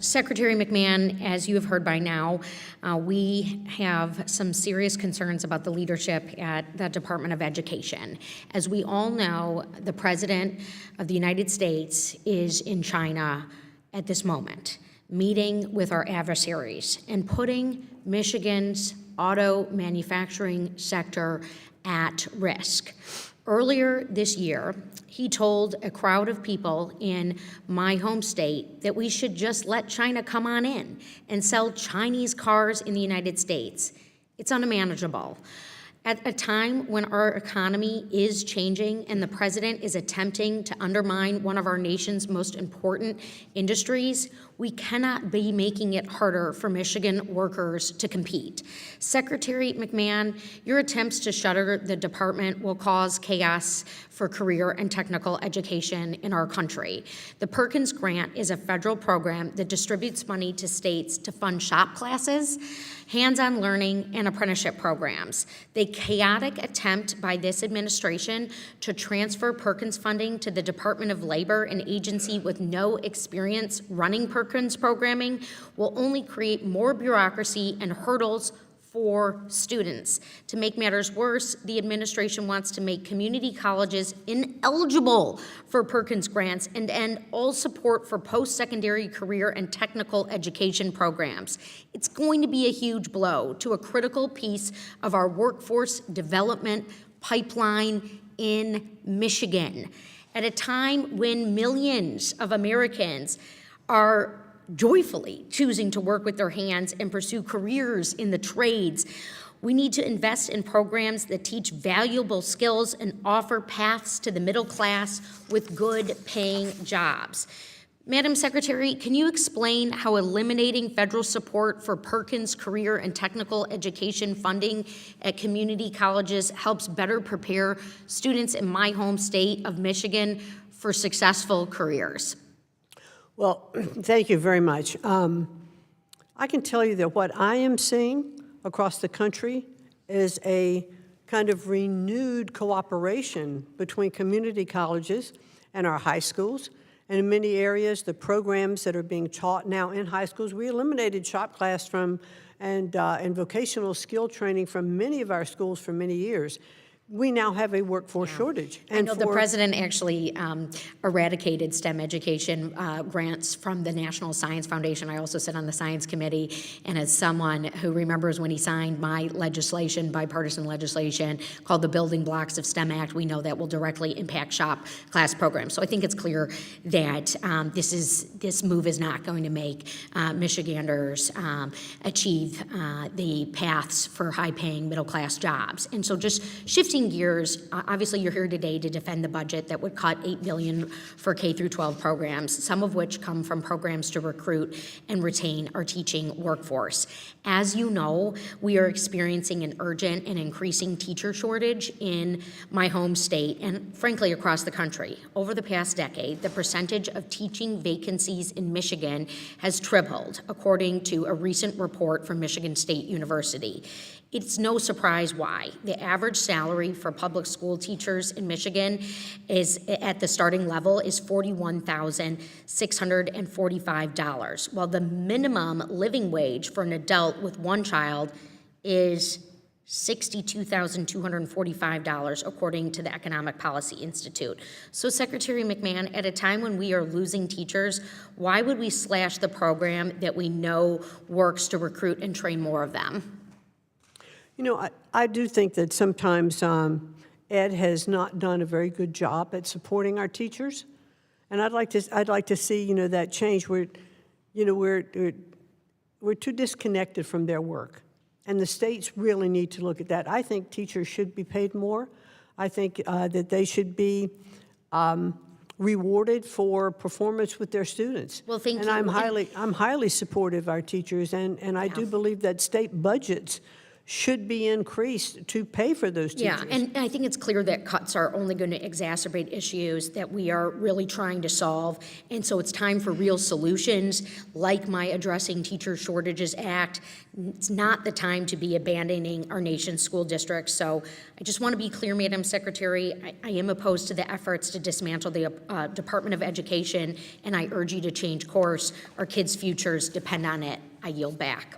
Secretary McMahon, as you have heard by now, we have some serious concerns about the leadership at the Department of Education. As we all know, the President of the United States is in China at this moment, meeting with our adversaries and putting Michigan's auto manufacturing sector at risk. Earlier this year, he told a crowd of people in my home state that we should just let China come on in and sell Chinese cars in the United States. It's unmanageable. At a time when our economy is changing and the president is attempting to undermine one of our nation's most important industries, we cannot be making it harder for Michigan workers to compete. Secretary McMahon, your attempts to shutter the department will cause chaos for career and technical education in our country. The Perkins Grant is a federal program that distributes money to states to fund shop classes, hands-on learning, and apprenticeship programs. The chaotic attempt by this administration to transfer Perkins funding to the Department of Labor, an agency with no experience running Perkins programming, will only create more bureaucracy and hurdles for students. To make matters worse, the administration wants to make community colleges ineligible for Perkins grants and end all support for post-secondary career and technical education programs. It's going to be a huge blow to a critical piece of our workforce development pipeline in Michigan. At a time when millions of Americans are joyfully choosing to work with their hands and pursue careers in the trades, we need to invest in programs that teach valuable skills and offer paths to the middle class with good paying jobs. Madam Secretary, can you explain how eliminating federal support for Perkins career and technical education funding at community colleges helps better prepare students in my home state of Michigan for successful careers? Well, thank you very much. I can tell you that what I am seeing across the country is a kind of renewed cooperation between community colleges and our high schools. And in many areas, the programs that are being taught now in high schools, we eliminated shop class and vocational skill training from many of our schools for many years. We now have a workforce shortage. And I know the president actually eradicated STEM education grants from the National Science Foundation. I also sit on the Science Committee, and as someone who remembers when he signed my legislation, bipartisan legislation, called the Building Blocks of STEM Act, we know that will directly impact shop class programs. So I think it's clear that this move is not going to make Michiganders achieve the paths for high-paying middle-class jobs. And so just shifting gears, obviously you're here today to defend the budget that would cut $8 billion for K through 12 programs, some of which come from programs to recruit and retain our teaching workforce. As you know, we are experiencing an urgent and increasing teacher shortage in my home state and frankly across the country. Over the past decade, the percentage of teaching vacancies in Michigan has tripled, according to a recent report from Michigan State University. It's no surprise why. The average salary for public school teachers in Michigan is at the starting level is $41,645, while the minimum living wage for an adult with one child is $62,245, according to the Economic Policy Institute. So, Secretary McMahon, at a time when we are losing teachers, why would we slash the program that we know works to recruit and train more of them? You know, I do think that sometimes Ed has not done a very good job at supporting our teachers, and I'd like to see that change. We're too disconnected from their work, and the states really need to look at that. I think teachers should be paid more. I think that they should be rewarded for performance with their students. Well, thank you. And I'm highly supportive of our teachers, and I do believe that state budgets should be increased to pay for those teachers. Yeah, and I think it's clear that cuts are only going to exacerbate issues that we are really trying to solve. And so it's time for real solutions, like my Addressing Teacher Shortages Act. It's not the time to be abandoning our nation's school districts. So I just want to be clear, Madam Secretary, I am opposed to the efforts to dismantle the Department of Education, and I urge you to change course. Our kids' futures depend on it. I yield back.